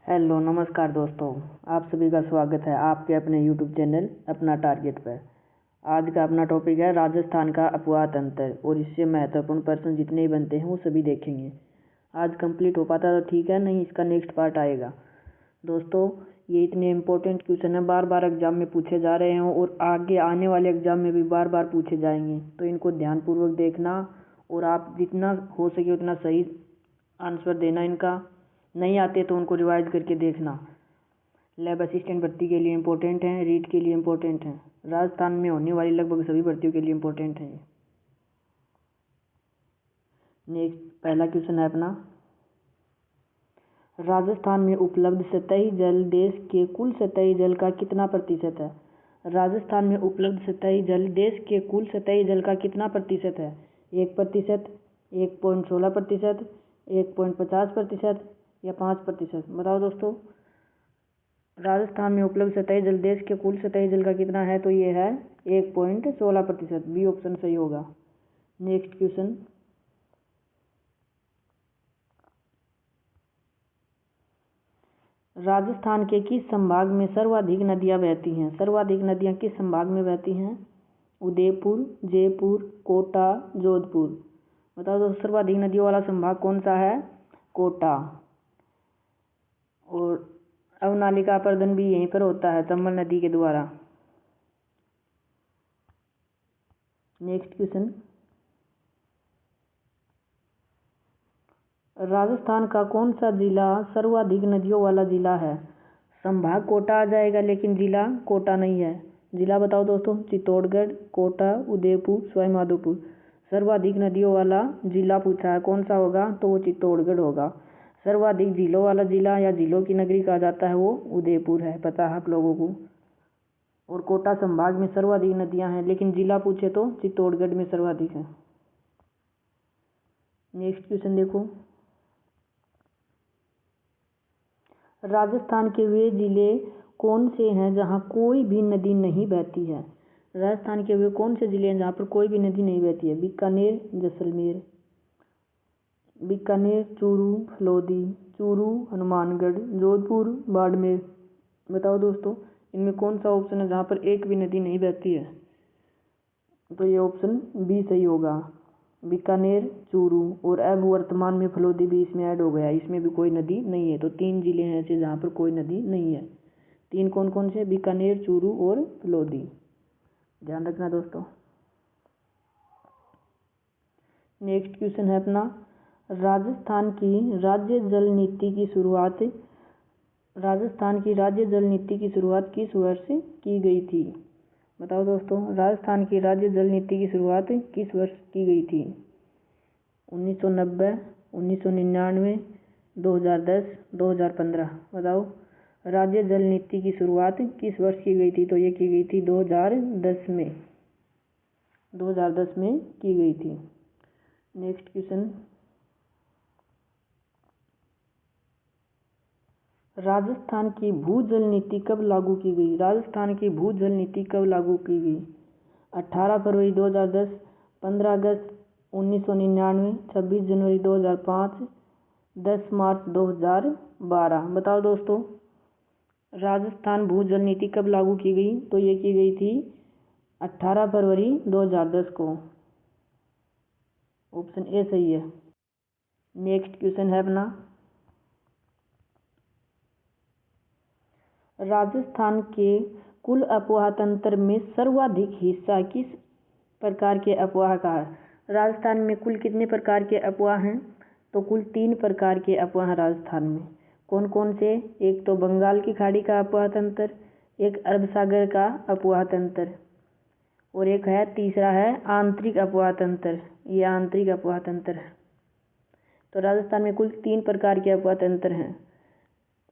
Hello नमस्कार दोस्तों, आप सभी का स्वागत है आपके अपने यूट्यूब चैनल अपना टारगेट पर। आज का अपना टॉपिक है राजस्थान का अपवाह तंत्र और इससे महत्वपूर्ण प्रश्न जितने ही बनते हैं वो सभी देखेंगे। आज कंप्लीट हो पाता तो ठीक है, नहीं इसका नेक्स्ट पार्ट आएगा। दोस्तों ये इतने इम्पोर्टेंट क्वेश्चन है, बार बार एग्जाम में पूछे जा रहे हैं और आगे आने वाले एग्जाम में भी बार बार पूछे जाएंगे, तो इनको ध्यानपूर्वक देखना और आप जितना हो सके उतना सही आंसर देना। इनका नहीं आते तो उनको रिवाइज करके देखना। लैब असिस्टेंट भर्ती के लिए इम्पोर्टेंट हैं, रीट के लिए इम्पोर्टेंट हैं, राजस्थान में होने वाली लगभग सभी भर्तियों के लिए इम्पोर्टेंट हैं। नेक्स्ट पहला क्वेश्चन है अपना, राजस्थान में उपलब्ध सतही जल देश के कुल सतही जल का कितना प्रतिशत है? राजस्थान में उपलब्ध सतही जल देश के कुल सतही जल का कितना प्रतिशत है? 1%, 1.16%, 1.50% या 5%? बताओ दोस्तों, राजस्थान में उपलब्ध सतही जल देश के कुल सतही जल का कितना है? तो ये है 1.16%। बी ऑप्शन सही होगा। नेक्स्ट क्वेश्चन, राजस्थान के किस संभाग में सर्वाधिक नदियां बहती हैं? सर्वाधिक नदियां किस संभाग में बहती हैं? उदयपुर, जयपुर, कोटा, जोधपुर। बताओ दोस्तों, सर्वाधिक नदियों वाला संभाग कौन सा है? कोटा। और अवनालिका अपर्दन भी यहीं पर होता है, चंबल नदी के द्वारा। नेक्स्ट क्वेश्चन, राजस्थान का कौन सा जिला सर्वाधिक नदियों वाला जिला है? संभाग कोटा आ जाएगा लेकिन जिला कोटा नहीं है। जिला बताओ दोस्तों, चित्तौड़गढ़, कोटा, उदयपुर, सवाईमाधोपुर। सर्वाधिक नदियों वाला जिला पूछा है, कौन सा होगा? तो वो चित्तौड़गढ़ होगा। सर्वाधिक झीलों वाला जिला या झीलों की नगरी कहा जाता है वो उदयपुर है, पता है आप लोगों को। और कोटा संभाग में सर्वाधिक नदियां हैं, लेकिन जिला पूछे तो चित्तौड़गढ़ में सर्वाधिक है। नेक्स्ट क्वेश्चन देखो, राजस्थान के वे जिले कौन से हैं जहां कोई भी नदी नहीं बहती है? राजस्थान के वे कौन से जिले हैं जहां पर कोई भी नदी नहीं बहती है? बीकानेर, जैसलमेर। बीकानेर, चूरू, फलोदी, चूरू, हनुमानगढ़, जोधपुर, बाड़मेर। बताओ दोस्तों, इनमें कौन सा ऑप्शन है जहाँ पर एक भी नदी नहीं बहती है? तो ये ऑप्शन बी सही होगा, बीकानेर, चूरू। और अब वर्तमान में फलोदी भी इसमें ऐड हो गया, इसमें भी कोई नदी नहीं है। तो 3 जिले हैं ऐसे जहाँ पर कोई नदी नहीं है। 3 कौन कौन से? बीकानेर, चूरू और फलोदी। ध्यान रखना दोस्तों। नेक्स्ट क्वेश्चन है अपना, राजस्थान की राज्य जल नीति की शुरुआत किस वर्ष की गई थी? बताओ दोस्तों, राजस्थान की राज्य जल नीति की शुरुआत किस वर्ष की गई थी? 1990, 1999, 2010, 2015। बताओ, राज्य जल नीति की शुरुआत किस वर्ष की गई थी? तो ये की गई थी 2010 में। 2010 में की गई थी। नेक्स्ट क्वेश्चन, राजस्थान की भूजल नीति कब लागू की गई? राजस्थान की भूजल नीति कब लागू की गई? 18 फरवरी 2010, 15 अगस्त 1999, 26 जनवरी 2005, 10 मार्च 2012। बताओ दोस्तों, राजस्थान भूजल नीति कब लागू की गई? तो ये की गई थी 18 फरवरी 2010 को। ऑप्शन ए सही है। नेक्स्ट क्वेश्चन है अपना, राजस्थान के कुल अपवाह तंत्र में सर्वाधिक हिस्सा किस प्रकार के अपवाह का है? राजस्थान में कुल कितने प्रकार के अपवाह हैं? तो कुल 3 प्रकार के अपवाह हैं राजस्थान में। कौन कौन से? एक तो बंगाल की खाड़ी का अपवाह तंत्र, एक अरब सागर का अपवाह तंत्र, और एक है तीसरा है आंतरिक अपवाह तंत्र। ये आंतरिक अपवाह तंत्र है। तो राजस्थान में कुल 3 प्रकार के अपवाह तंत्र हैं,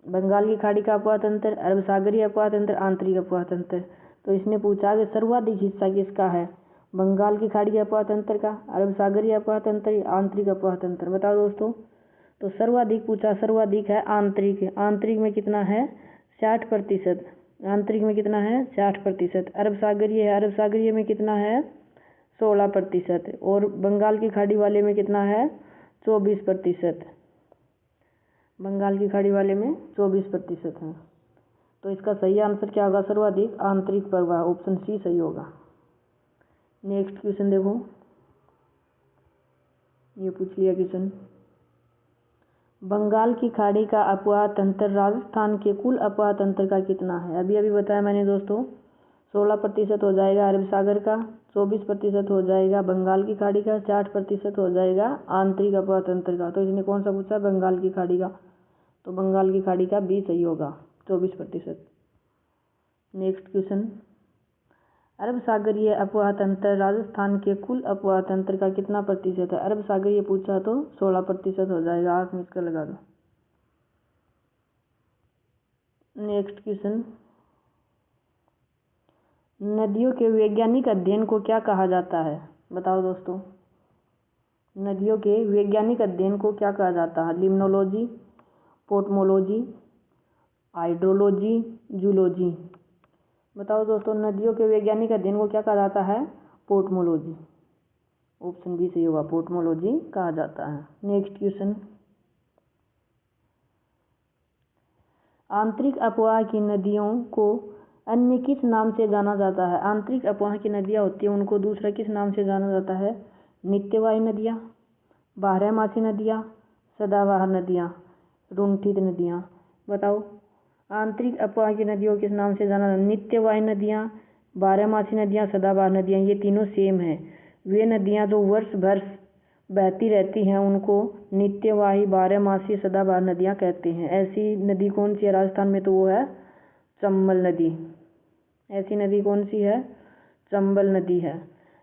बंगाल की खाड़ी का अपवाह तंत्र, अरब सागरीय अपवाह तंत्र, आंतरिक अपवाह तंत्र। तो इसने पूछा कि सर्वाधिक हिस्सा किसका है? बंगाल की खाड़ी के अपवाह तंत्र का, अरब सागरीय अपवाह तंत्र, आंतरिक अपवाह तंत्र। बताओ दोस्तों, तो सर्वाधिक पूछा, सर्वाधिक है आंतरिक। आंतरिक में कितना है? 60%। आंतरिक में कितना है? 60%। अरब सागरीय है, अरब सागरीय में कितना है? 16%। और बंगाल की खाड़ी वाले में कितना है? 24%। बंगाल की खाड़ी वाले में 24% है। तो इसका सही आंसर क्या होगा? सर्वाधिक आंतरिक प्रवाह, ऑप्शन सी सही होगा। नेक्स्ट क्वेश्चन देखो, ये पूछ लिया क्वेश्चन, बंगाल की खाड़ी का अपवाह तंत्र राजस्थान के कुल अपवाह तंत्र का कितना है? अभी अभी बताया मैंने दोस्तों, 16% हो जाएगा अरब सागर का, 24% हो जाएगा बंगाल की खाड़ी का, 60% हो जाएगा आंतरिक अपवाह तंत्र का। तो इसने कौन सा पूछा? बंगाल की खाड़ी का। तो बंगाल की खाड़ी का बी सही होगा, 24%। नेक्स्ट क्वेश्चन, अरब सागरीय अपवाह तंत्र राजस्थान के कुल अपवाह तंत्र का कितना प्रतिशत है? अरब सागरीय पूछा तो 16% हो जाएगा, आँख मिच कर लगा दो। नेक्स्ट क्वेश्चन, नदियों के वैज्ञानिक अध्ययन को क्या कहा जाता है? बताओ दोस्तों, नदियों के वैज्ञानिक अध्ययन को क्या कहा जाता है? Limnology, potamology, hydrology, zoology. बताओ दोस्तों, नदियों के वैज्ञानिक अध्ययन को क्या कहा जाता है? पोटमोलॉजी, ऑप्शन बी सही होगा, पोटमोलॉजी कहा जाता है। नेक्स्ट क्वेश्चन, आंतरिक अपवाह की नदियों को अन्य किस नाम से जाना जाता है? आंतरिक अपवाह की नदियाँ होती हैं उनको दूसरा किस नाम से जाना जाता है? नित्यवाही नदियाँ, बारहमासी नदियाँ, सदाबहार नदियाँ, रुंठित नदियाँ। बताओ, आंतरिक अपवाह की नदियों किस नाम से जाना? नित्यवाही नदियाँ, बारहमासी नदियाँ, सदाबहार नदियाँ। ये तीनों सेम हैं। वे नदियाँ जो वर्ष भर बहती रहती हैं उनको नित्यवाही, बारहमासी, सदाबहार नदियाँ कहते हैं। ऐसी नदी कौन सी है राजस्थान में? तो वो है चंबल नदी। ऐसी नदी कौन सी है? चंबल नदी है।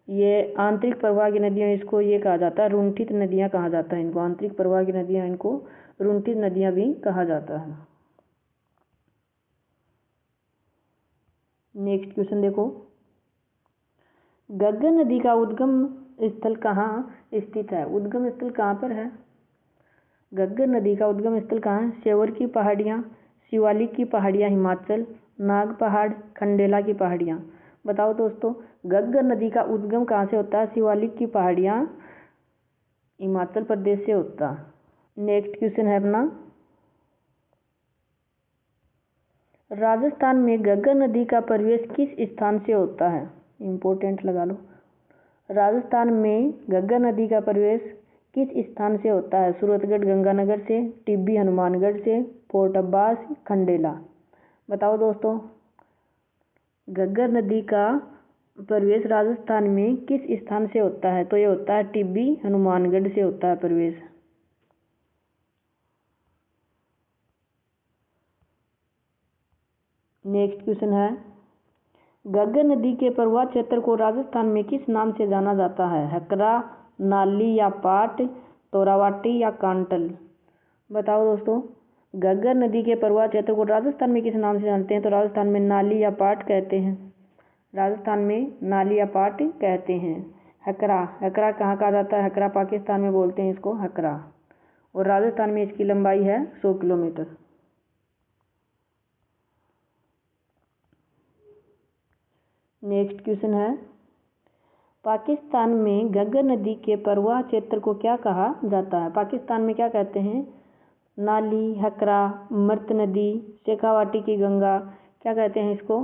ये आंतरिक प्रवाह की नदियाँ, इसको ये कहा जाता है रुंठित नदियाँ कहा जाता है इनको। आंतरिक प्रवाह की नदियाँ इनको रुंठित नदियाँ भी कहा जाता है। नेक्स्ट क्वेश्चन देखो, गग्गर नदी का उद्गम स्थल कहाँ स्थित है? उद्गम स्थल कहाँ पर है? गग्गर नदी का उद्गम स्थल कहाँ है? सेवर की पहाड़ियाँ, शिवालिक की पहाड़ियाँ हिमाचल, नाग पहाड़, खंडेला की पहाड़ियाँ। बताओ दोस्तों, गग्गर नदी का उद्गम कहाँ से होता है? शिवालिक की पहाड़ियाँ हिमाचल प्रदेश से होता। नेक्स्ट क्वेश्चन है अपना, राजस्थान में गग्गर नदी का प्रवेश किस स्थान से होता है? इम्पोर्टेंट लगा लो। राजस्थान में गग्गर नदी का प्रवेश किस स्थान से होता है? सूरतगढ़ गंगानगर से, टिब्बी हनुमानगढ़ से, फोर्ट अब्बास, खंडेला। बताओ दोस्तों, गग्गर नदी का प्रवेश राजस्थान में किस स्थान से होता है? तो ये होता है टिब्बी हनुमानगढ़ से होता है प्रवेश। नेक्स्ट क्वेश्चन है, गग्गर नदी के प्रवाह क्षेत्र को राजस्थान में किस नाम से जाना जाता है? हकरा, नाली या पाट, तोरावाटी या कांटल। बताओ दोस्तों, गग्गर नदी के प्रवाह क्षेत्र को राजस्थान में किस नाम से जानते हैं? तो राजस्थान में नाली या पाट कहते हैं। राजस्थान में नाली या पाट कहते हैं। हकरा, हकरा कहाँ कहा जाता है? हकरा पाकिस्तान में बोलते हैं इसको हकरा, और राजस्थान में इसकी लंबाई है 100 किलोमीटर। नेक्स्ट क्वेश्चन है, पाकिस्तान में गग्गर नदी के प्रवाह क्षेत्र को क्या कहा जाता है? पाकिस्तान में क्या कहते हैं? नाली, हकरा, मृत नदी, शेखावाटी की गंगा, क्या कहते हैं इसको?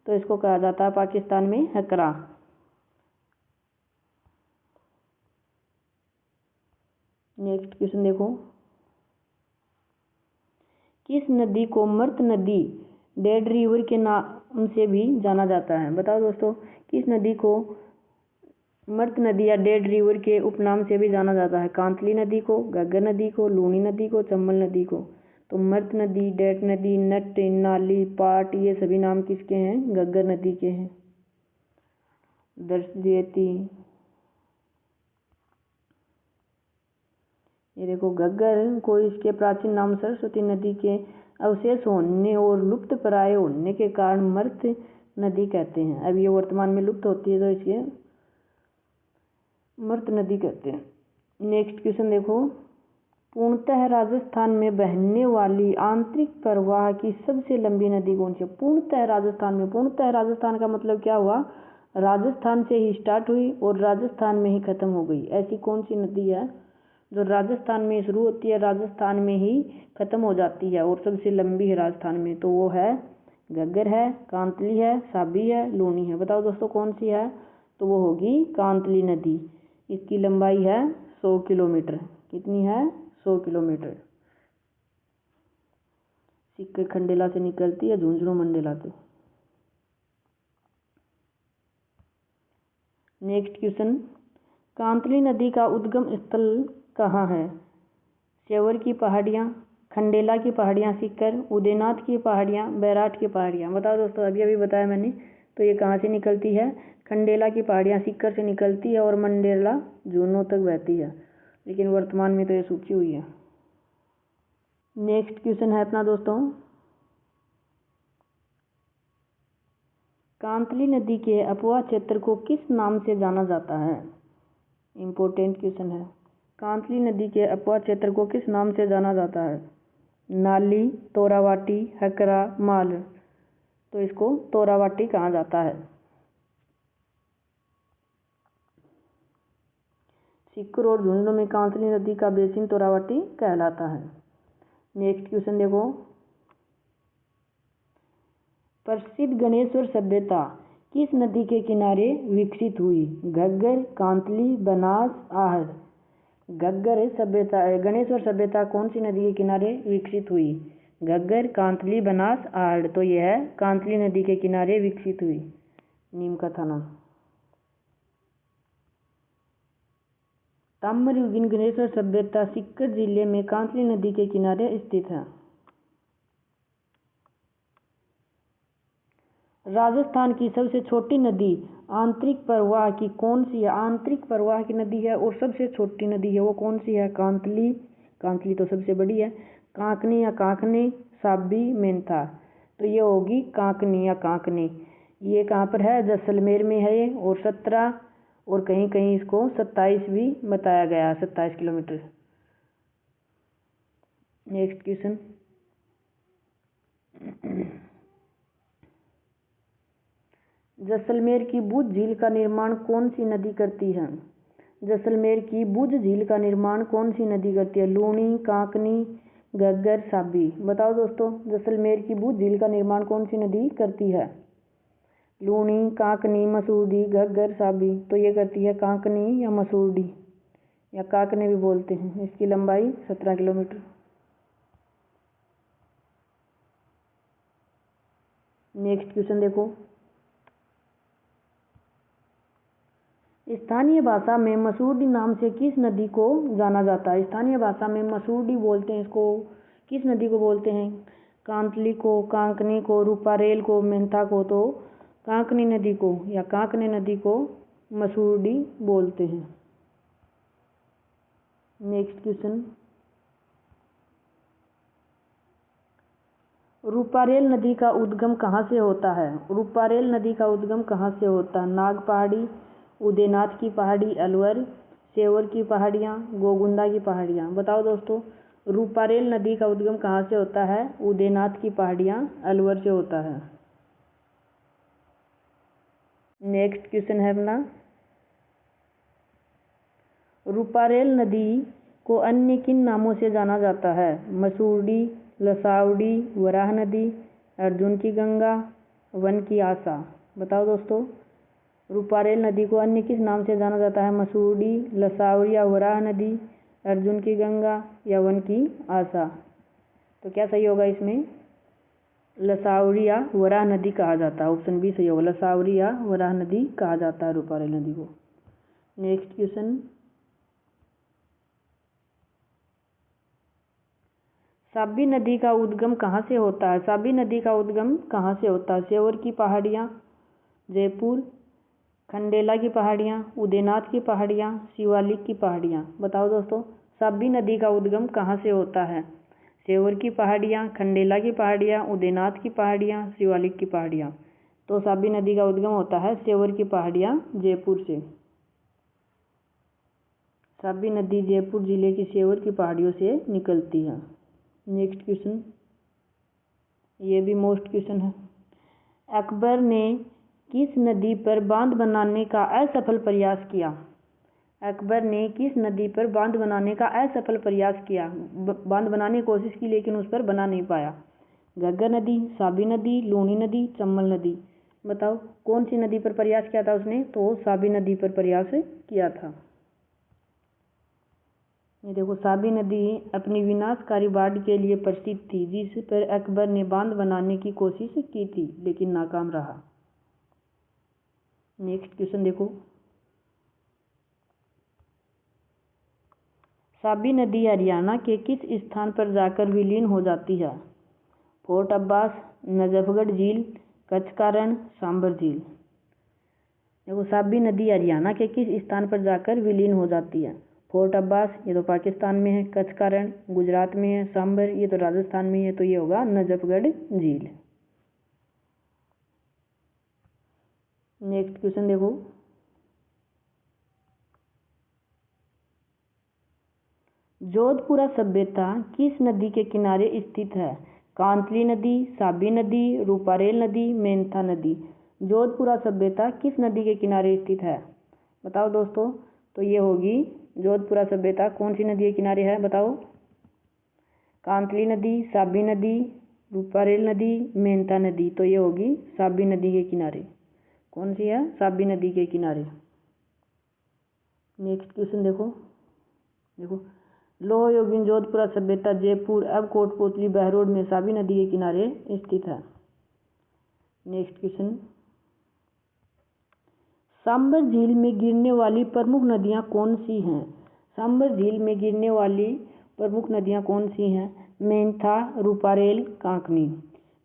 तो इसको कहा जाता है पाकिस्तान में हकरा। नेक्स्ट क्वेश्चन देखो, किस नदी को मृत नदी, डेड रिवर के नाम से भी जाना जाता है? बताओ दोस्तों, किस नदी को मृत नदी या डेड रिवर के उपनाम से भी जाना जाता है? कांतली नदी को, गग्गर नदी को, लूनी नदी को, चंबल नदी को। तो मृत नदी, डेड नदी, नट, नाली, पाट, ये सभी नाम किसके हैं? गग्गर नदी के हैं। दर्शदेती, ये देखो, गग्गर को इसके प्राचीन नाम सरस्वती नदी के अवशेष होने और लुप्त प्राय होने के कारण मृत नदी कहते हैं। अब ये वर्तमान में लुप्त होती है तो इसके मृत नदी कहते हैं। नेक्स्ट क्वेश्चन देखो, पूर्णतः राजस्थान में बहने वाली आंतरिक प्रवाह की सबसे लंबी नदी कौन सी है? पूर्णतः राजस्थान में, पूर्णतः राजस्थान का मतलब क्या हुआ? राजस्थान से ही स्टार्ट हुई और राजस्थान में ही खत्म हो गई। ऐसी कौन सी नदी है जो राजस्थान में शुरू होती है, राजस्थान में ही ख़त्म हो जाती है और सबसे लंबी है राजस्थान में, तो वो है घग्गर है, कांतली है, साबी है, लूनी है। बताओ दोस्तों कौन सी है? तो वो होगी कांतली नदी। इसकी लंबाई है 100 किलोमीटर। कितनी है? 100 किलोमीटर। सीकर खंडेला से निकलती है, झुंझुनू मंडेला से। नेक्स्ट क्वेश्चन, कांतली नदी का उद्गम स्थल कहाँ है? सेवर की पहाड़ियाँ, खंडेला की पहाड़ियाँ, सीकर, उदयनाथ की पहाड़ियाँ, बैराठ की पहाड़ियाँ। बताओ दोस्तों, अभी अभी बताया मैंने। तो ये कहाँ से निकलती है? खंडेला की पहाड़ियाँ सीकर से निकलती है और मंडेला झुंझुनू तक बहती है, लेकिन वर्तमान में तो ये सूखी हुई है। नेक्स्ट क्वेश्चन है अपना दोस्तों, कांतली नदी के अपवाह क्षेत्र को किस नाम से जाना जाता है? इम्पोर्टेंट क्वेश्चन है। कांतली नदी के अपवाह क्षेत्र को किस नाम से जाना जाता है? नाली, तोरावाटी, हकरा, माल। तो इसको तोरावाटी कहा जाता है। सीकर और झुंझुनू में कांतली नदी का बेसिन तोरावाटी कहलाता है। नेक्स्ट क्वेश्चन देखो, प्रसिद्ध गणेश्वर सभ्यता किस नदी के किनारे विकसित हुई? घग्गर, कांतली, बनास, आहड़। घग्गर सभ्यता, गणेश्वर सभ्यता कौन सी नदी के किनारे विकसित हुई? घग्गर, कांतली, बनास, आहड़। तो यह है कांतली नदी के किनारे विकसित हुई। नीम का थाना। ताम्रयुगीन गणेश्वर सभ्यता सीकर जिले में कांतली नदी के किनारे स्थित है। राजस्थान की सबसे छोटी नदी आंतरिक प्रवाह की कौन सी है? आंतरिक प्रवाह की नदी है और सबसे छोटी नदी है, वो कौन सी है? कांतली। कांतली तो सबसे बड़ी है। कांकनी या कांकने, साबी, मेंथा। तो ये होगी कांकनी या कांकने। ये कहाँ पर है? जैसलमेर में है ये, और 17 और कहीं कहीं इसको 27 भी बताया गया है, 27 किलोमीटर। नेक्स्ट क्वेश्चन, जैसलमेर की बुझ झील का निर्माण कौन सी नदी करती है? जैसलमेर की बुझ झील का निर्माण कौन सी नदी करती है? लूनी, कांकनी, घग्गर, साबी। बताओ दोस्तों, जैसलमेर की बुझ झील का निर्माण कौन सी नदी करती है? लूनी, कांकनी, मसूरडी, घग्गर, साबी। तो ये करती है कांकनी या मसूरडी, या काकने भी बोलते हैं। इसकी लंबाई 17 किलोमीटर। नेक्स्ट क्वेश्चन देखो, स्थानीय भाषा में मसूरडी नाम से किस नदी को जाना जाता है? स्थानीय भाषा में मसूरडी बोलते हैं इसको। किस नदी को बोलते हैं? कांतली को, कांकनी को, रूपारेल को, मेंथा को। तो कांकनी नदी को या कांकने नदी को मसूरडी बोलते हैं। नेक्स्ट क्वेश्चन, रूपारेल नदी का उद्गम कहाँ से होता है? रूपारेल नदी का उद्गम कहाँ से होता है? नाग पहाड़ी, उदयनाथ की पहाड़ी, अलवर, सेवर की पहाड़ियाँ, गोगुंदा की पहाड़ियाँ। बताओ दोस्तों, रूपारेल नदी का उद्गम कहाँ से होता है? उदयनाथ की पहाड़ियाँ, अलवर से होता है। नेक्स्ट क्वेश्चन है अपना, रूपारेल नदी को अन्य किन नामों से जाना जाता है? मसूरडी, लसावड़ी, वराह नदी, अर्जुन की गंगा, वन की आशा। बताओ दोस्तों, रूपारेल नदी को अन्य किस नाम से जाना जाता है? मसूरडी, लसावड़ी या वराह नदी, अर्जुन की गंगा या वन की आशा। तो क्या सही होगा इसमें? लसावड़ी या वराह नदी कहा जाता है। ऑप्शन बी सही होगा, लसावड़ी या वराह नदी कहा जाता है रूपारेल नदी को। नेक्स्ट क्वेश्चन, साबी नदी का उद्गम कहाँ से होता है? साबी नदी का उद्गम कहाँ से होता है? सेवर की पहाड़ियाँ, जयपुर, खंडेला की पहाड़ियाँ, उदयनाथ की पहाड़ियाँ, शिवालिक की पहाड़ियाँ। बताओ दोस्तों, साबी नदी का उद्गम कहाँ से होता है? सेवर की पहाड़ियाँ, खंडेला की पहाड़ियाँ, उदयनाथ की पहाड़ियाँ, शिवालिक की पहाड़ियाँ। तो साबी नदी का उद्गम होता है सेवर की पहाड़ियाँ, जयपुर से। साबी नदी जयपुर जिले की सेवर की पहाड़ियों से निकलती है। नेक्स्ट क्वेश्चन, ये भी मोस्ट क्वेश्चन है। अकबर ने किस नदी पर बांध बनाने का असफल प्रयास किया? अकबर ने किस नदी पर बांध बनाने का असफल प्रयास किया? बांध बनाने की कोशिश की लेकिन उस पर बना नहीं पाया। घग्गर नदी, साबी नदी, लूनी नदी, चम्बल नदी। बताओ कौन सी नदी पर प्रयास किया था उसने? तो साबी नदी पर प्रयास किया था। ये देखो, साबी नदी अपनी विनाशकारी बाढ़ के लिए प्रसिद्ध थी, जिस पर अकबर ने बांध बनाने की कोशिश की थी लेकिन नाकाम रहा। नेक्स्ट क्वेश्चन देखो, साबी नदी हरियाणा के किस स्थान पर जाकर विलीन हो जाती है? फोर्ट अब्बास, नजफगढ़ झील, कच्छ का रण, सांबर झील। देखो, साबी नदी हरियाणा के किस स्थान पर जाकर विलीन हो जाती है? फोर्ट अब्बास, ये तो पाकिस्तान में है। कच्छ का रण गुजरात में है। सांबर, ये तो राजस्थान में है। तो ये होगा नजफगढ़ झील। नेक्स्ट क्वेश्चन देखो, जोधपुरा सभ्यता किस नदी के किनारे स्थित है? कांतली नदी, साबी नदी, रूपारेल नदी, मेंथा नदी। जोधपुरा सभ्यता किस नदी के किनारे स्थित है? बताओ दोस्तों। तो ये होगी जोधपुरा सभ्यता कौन सी नदी के किनारे है? बताओ। कांतली नदी, साबी नदी, रूपारेल नदी, मेंथा नदी। तो ये होगी साबी नदी के किनारे। कौन सी है? साबी नदी के किनारे। नेक्स्ट क्वेश्चन देखो, लोह युगीन जोधपुरा सभ्यता जयपुर अब कोटपुतली बहरोड में साबी नदी के किनारे स्थित है। नेक्स्ट क्वेश्चन, सांबर झील में गिरने वाली प्रमुख नदियां कौन सी हैं? सांबर झील में गिरने वाली प्रमुख नदियां कौन सी हैं? मेंथा, रूपारेल, कांकनी।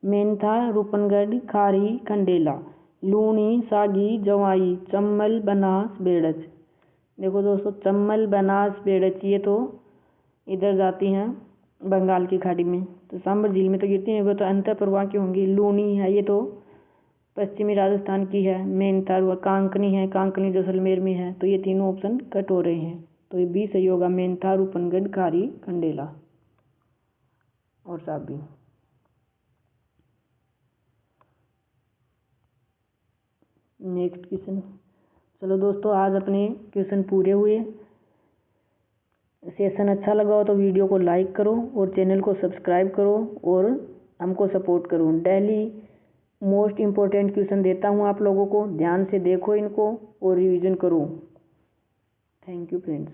मेंथा, रूपनगढ़, खारी, खंडेला, लूणी, सागी, जवाई, चम्बल, बनास, बेड़च। देखो दोस्तों, चम्बल, बनास, बेड़च ये तो इधर जाती हैं बंगाल की खाड़ी में। तो सांबर झील में तो गिरती हैं, वो तो अंतर प्रवाह की होंगी। लूणी है, ये तो पश्चिमी राजस्थान की है। मेंथा, कांकनी है, कांकनी जैसलमेर में है। तो ये तीनों ऑप्शन कट हो रहे हैं। तो ये बी सही होगा, मेंथा, रूपनगढ़, खारी, खंडेला और साबी। Next question. चलो दोस्तों, आज अपने क्वेश्चन पूरे हुए। सेशन अच्छा लगा हो तो वीडियो को लाइक करो और चैनल को सब्सक्राइब करो और हमको सपोर्ट करो। डेली मोस्ट इम्पोर्टेंट क्वेश्चन देता हूँ आप लोगों को, ध्यान से देखो इनको और रिवीजन करो। Thank you friends.